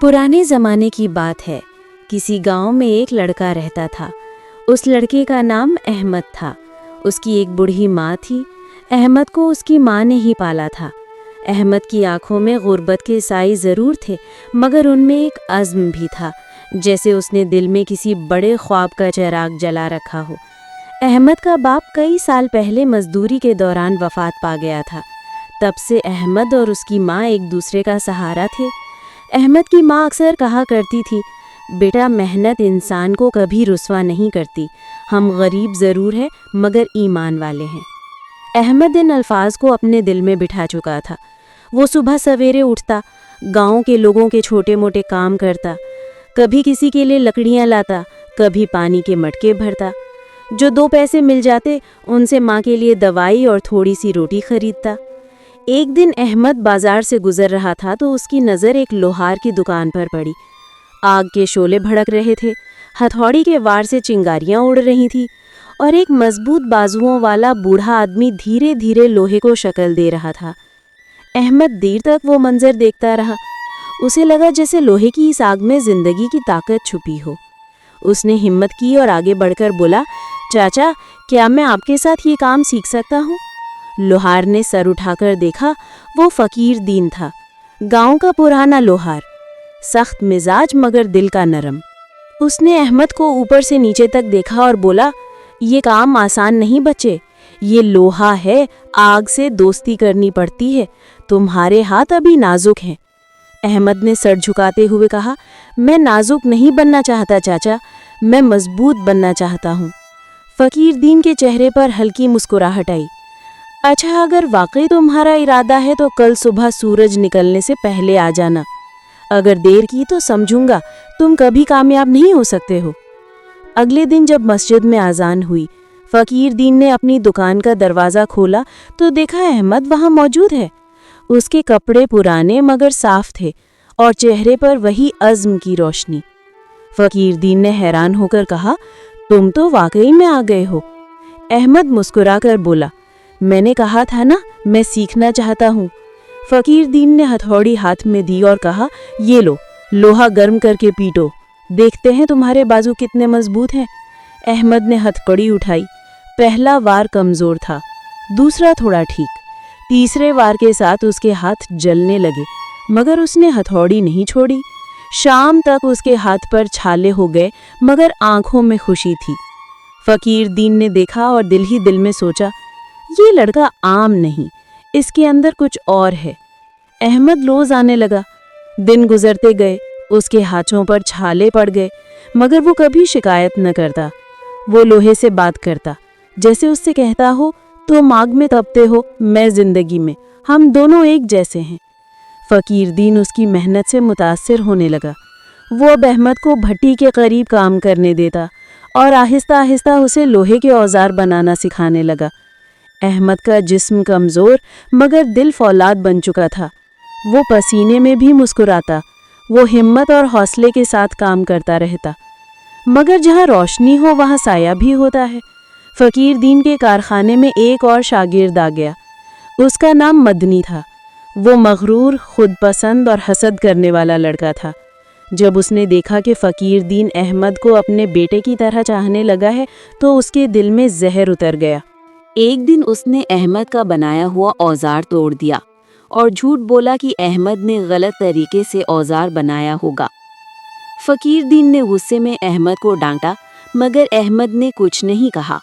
पुराने ज़माने की बात है। किसी गांव में एक लड़का रहता था। उस लड़के का नाम अहमद था। उसकी एक बूढ़ी माँ थी। अहमद को उसकी माँ ने ही पाला था। अहमद की आंखों में गुर्बत के साए ज़रूर थे, मगर उनमें एक अज़्म भी था, जैसे उसने दिल में किसी बड़े ख्वाब का चिराग जला रखा हो। अहमद का बाप कई साल पहले मजदूरी के दौरान वफ़ात पा गया था। तब से अहमद और उसकी माँ एक दूसरे का सहारा थे। अहमद की माँ अक्सर कहा करती थी, बेटा, मेहनत इंसान को कभी रुस्वा नहीं करती। हम गरीब ज़रूर हैं, मगर ईमान वाले हैं। अहमद इन अल्फाज को अपने दिल में बिठा चुका था। वो सुबह सवेरे उठता, गांव के लोगों के छोटे मोटे काम करता, कभी किसी के लिए लकड़ियां लाता, कभी पानी के मटके भरता। जो 2 पैसे मिल जाते, उनसे माँ के लिए दवाई और थोड़ी सी रोटी खरीदता। एक दिन अहमद बाजार से गुजर रहा था तो उसकी नज़र एक लोहार की दुकान पर पड़ी। आग के शोले भड़क रहे थे, हथौड़ी के वार से चिंगारियां उड़ रही थी और एक मजबूत बाजुओं वाला बूढ़ा आदमी धीरे धीरे लोहे को शक्ल दे रहा था। अहमद देर तक वो मंजर देखता रहा। उसे लगा जैसे लोहे की इस आग में जिंदगी की ताकत छुपी हो। उसने हिम्मत की और आगे बढ़कर बोला, चाचा, क्या मैं आपके साथ ये काम सीख सकता हूँ? लोहार ने सर उठाकर देखा। वो फकीर दीन था, गांव का पुराना लोहार, सख्त मिजाज मगर दिल का नरम। उसने अहमद को ऊपर से नीचे तक देखा और बोला, ये काम आसान नहीं बच्चे, ये लोहा है, आग से दोस्ती करनी पड़ती है। तुम्हारे हाथ अभी नाजुक हैं। अहमद ने सर झुकाते हुए कहा, मैं नाजुक नहीं बनना चाहता चाचा, मैं मजबूत बनना चाहता हूँ। फकीर दीन के चेहरे पर हल्की मुस्कुराहट आई। अच्छा, अगर वाकई तुम्हारा इरादा है तो कल सुबह सूरज निकलने से पहले आ जाना। अगर देर की तो समझूंगा तुम कभी कामयाब नहीं हो सकते हो। अगले दिन जब मस्जिद में अजान हुई, फकीर दीन ने अपनी दुकान का दरवाज़ा खोला तो देखा अहमद वहाँ मौजूद है। उसके कपड़े पुराने मगर साफ थे और चेहरे पर वही अज़्म की रोशनी। फकीर दीन ने हैरान होकर कहा, तुम तो वाकई में आ गए हो। अहमद मुस्कुराकर बोला, मैंने कहा था ना, मैं सीखना चाहता हूँ। फकीर दीन ने हथौड़ी हाथ में दी और कहा, ये लो, लोहा गर्म करके पीटो, देखते हैं तुम्हारे बाजू कितने मजबूत हैं। अहमद ने हथकड़ी उठाई। पहला वार कमज़ोर था, दूसरा थोड़ा ठीक, तीसरे वार के साथ उसके हाथ जलने लगे, मगर उसने हथौड़ी नहीं छोड़ी। शाम तक उसके हाथ पर छाले हो गए, मगर आंखों में खुशी थी। फकीर दीन ने देखा और दिल ही दिल में सोचा, ये लड़का आम नहीं, इसके अंदर कुछ और है। अहमद रोज आने लगा। दिन गुजरते गए, उसके हाथों पर छाले पड़ गए, मगर वो कभी शिकायत न करता। वो लोहे से बात करता, जैसे उससे कहता हो, तुम आग में तपते हो, मैं जिंदगी में, हम दोनों एक जैसे हैं। फकीर दीन उसकी मेहनत से मुतासिर होने लगा। वो अब अहमद को भट्टी के करीब काम करने देता और आहिस्ता आहिस्ता उसे लोहे के औजार बनाना सिखाने लगा। अहमद का जिस्म कमज़ोर मगर दिल फौलाद बन चुका था। वो पसीने में भी मुस्कुराता, वो हिम्मत और हौसले के साथ काम करता रहता। मगर जहाँ रोशनी हो वहाँ साया भी होता है। फकीर दीन के कारखाने में एक और शागिर्द आ गया। उसका नाम मदनी था। वो मगरूर, खुद पसंद और हसद करने वाला लड़का था। जब उसने देखा कि फ़कीर दीन अहमद को अपने बेटे की तरह चाहने लगा है तो उसके दिल में जहर उतर गया। एक दिन उसने अहमद का बनाया हुआ औजार तोड़ दिया और झूठ बोला कि अहमद ने गलत तरीके से औजार बनाया होगा। फ़कीर दीन ने गुस्से में अहमद को डांटा, मगर अहमद ने कुछ नहीं कहा।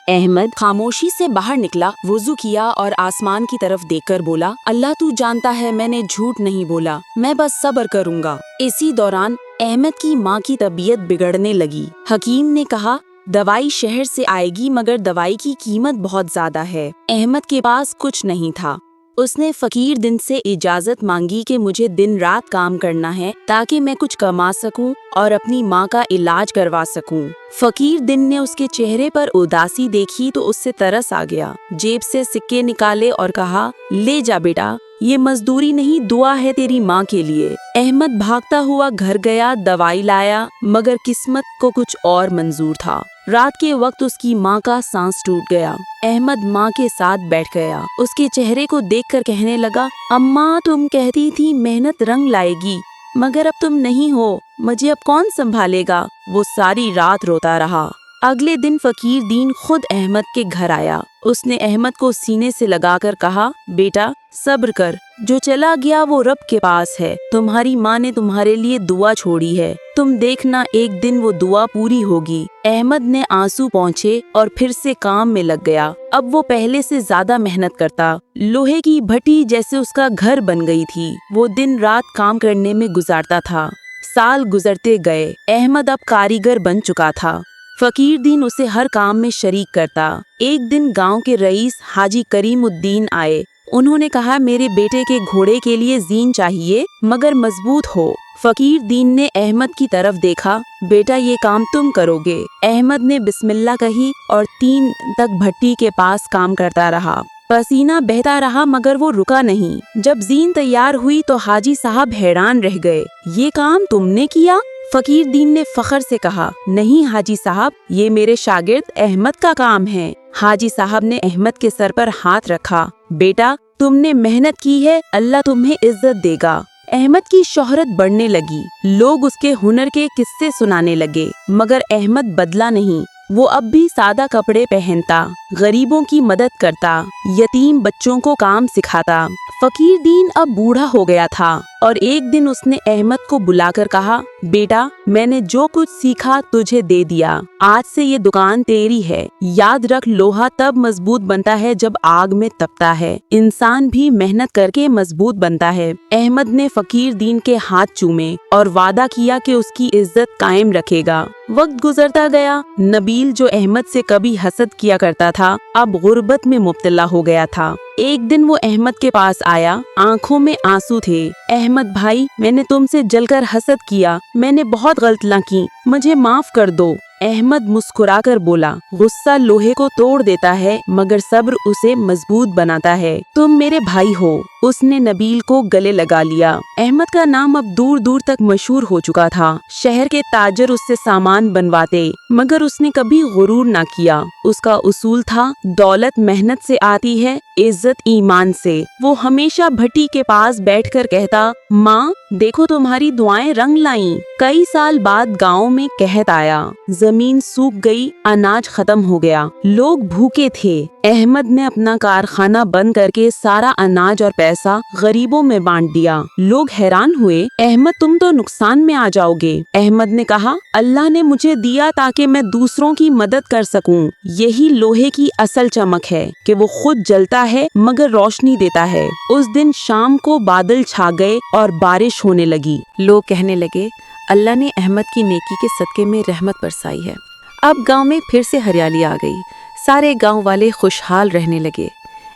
अहमद खामोशी से बाहर निकला, वुज़ू किया और आसमान की तरफ देखकर बोला, अल्लाह तू जानता है मैंने झूठ नहीं बोला, मैं बस सब्र करूंगा। इसी दौरान अहमद की माँ की तबीयत बिगड़ने लगी। हकीम ने कहा, दवाई शहर से आएगी मगर दवाई की कीमत बहुत ज्यादा है। अहमद के पास कुछ नहीं था। उसने फकीर दिन से इजाजत मांगी कि मुझे दिन रात काम करना है ताकि मैं कुछ कमा सकूं और अपनी माँ का इलाज करवा सकूं। फकीर दिन ने उसके चेहरे पर उदासी देखी तो उससे तरस आ गया। जेब से सिक्के निकाले और कहा, ले जा बेटा, ये मजदूरी नहीं, दुआ है तेरी माँ के लिए। अहमद भागता हुआ घर गया, दवाई लाया, मगर किस्मत को कुछ और मंजूर था। रात के वक्त उसकी माँ का सांस टूट गया। अहमद माँ के साथ बैठ गया। उसके चेहरे को देखकर कहने लगा, अम्मा तुम कहती थी मेहनत रंग लाएगी, मगर अब तुम नहीं हो, मुझे अब कौन संभालेगा। वो सारी रात रोता रहा। अगले दिन फकीर दीन खुद अहमद के घर आया। उसने अहमद को सीने से लगाकर कहा, बेटा सब्र कर, जो चला गया वो रब के पास है। तुम्हारी माँ ने तुम्हारे लिए दुआ छोड़ी है, तुम देखना एक दिन वो दुआ पूरी होगी। अहमद ने आंसू पोंछे और फिर से काम में लग गया। अब वो पहले से ज्यादा मेहनत करता। लोहे की भट्टी जैसे उसका घर बन गई थी। वो दिन रात काम करने में गुजारता था। साल गुजरते गए। अहमद अब कारीगर बन चुका था। फकीर दीन उसे हर काम में शरीक करता। एक दिन गांव के रईस हाजी करीमुद्दीन आए। उन्होंने कहा, मेरे बेटे के घोड़े के लिए जीन चाहिए, मगर मजबूत हो। फकीर दीन ने अहमद की तरफ देखा। बेटा ये काम तुम करोगे। अहमद ने बिस्मिल्लाह कही और 3 तक भट्टी के पास काम करता रहा। पसीना बहता रहा मगर वो रुका नहीं। जब जीन तैयार हुई तो हाजी साहब हैरान रह गए। ये काम तुमने किया? फकीर दीन ने फख्र से कहा, नहीं हाजी साहब, ये मेरे शागिर्द अहमद का काम है। हाजी साहब ने अहमद के सर पर हाथ रखा। बेटा तुमने मेहनत की है, अल्लाह तुम्हें इज्जत देगा। अहमद की शोहरत बढ़ने लगी। लोग उसके हुनर के किस्से सुनाने लगे, मगर अहमद बदला नहीं। वो अब भी सादा कपड़े पहनता, गरीबों की मदद करता, यतीम बच्चों को काम सिखाता। फकीर दीन अब बूढ़ा हो गया था और एक दिन उसने अहमद को बुलाकर कहा, बेटा मैंने जो कुछ सीखा तुझे दे दिया, आज से ये दुकान तेरी है। याद रख, लोहा तब मजबूत बनता है जब आग में तपता है। इंसान भी मेहनत करके मजबूत बनता है। अहमद ने फकीर दीन के हाथ चूमे और वादा किया कि उसकी इज्जत कायम रखेगा। वक्त गुजरता गया। नबील जो अहमद से कभी हसद किया करता था, अब गुर्बत में मुब्तला हो गया था। एक दिन वो अहमद के पास आया, आंखों में आंसू थे। अहमद भाई, मैंने तुमसे जलकर हसद किया, मैंने बहुत गलतियां की, मुझे माफ कर दो। अहमद मुस्कुराकर बोला, गुस्सा लोहे को तोड़ देता है मगर सब्र उसे मजबूत बनाता है। तुम मेरे भाई हो। उसने नबील को गले लगा लिया। अहमद का नाम अब दूर दूर तक मशहूर हो चुका था। शहर के ताजर उससे सामान बनवाते, मगर उसने कभी गुरूर ना किया। उसका उसूल था, दौलत मेहनत से आती है, इज्जत ईमान से। वो हमेशा भट्टी के पास बैठकर कहता, माँ देखो तुम्हारी दुआएं रंग लाईं। कई साल बाद गांव में कहत आया, जमीन सूख गई, अनाज खत्म हो गया, लोग भूखे थे। अहमद ने अपना कारखाना बंद करके सारा अनाज और पैसा गरीबों में बांट दिया। लोग हैरान हुए, अहमद तुम तो नुकसान में आ जाओगे। अहमद ने कहा, अल्लाह ने मुझे दिया ताकि मैं दूसरों की मदद कर सकूं। यही लोहे की असल चमक है कि वो खुद जलता है मगर रोशनी देता है। उस दिन शाम को बादल छा गए और बारिश होने लगी। लोग कहने लगे, अल्लाह ने अहमद की नेकी के सदके में रहमत बरसाई है। अब गांव में फिर से हरियाली आ गई। सारे गांव वाले खुशहाल रहने लगे।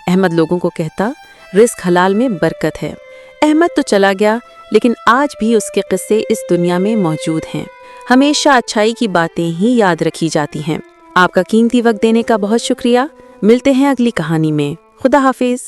अहमद लोगों को कहता, रिस्क हलाल में बरकत है। अहमद तो चला गया, लेकिन आज भी उसके किस्से इस दुनिया में मौजूद हैं। हमेशा अच्छाई की बातें ही याद रखी जाती हैं। आपका कीमती वक्त देने का बहुत शुक्रिया। मिलते हैं अगली कहानी में। खुदा हाफिज।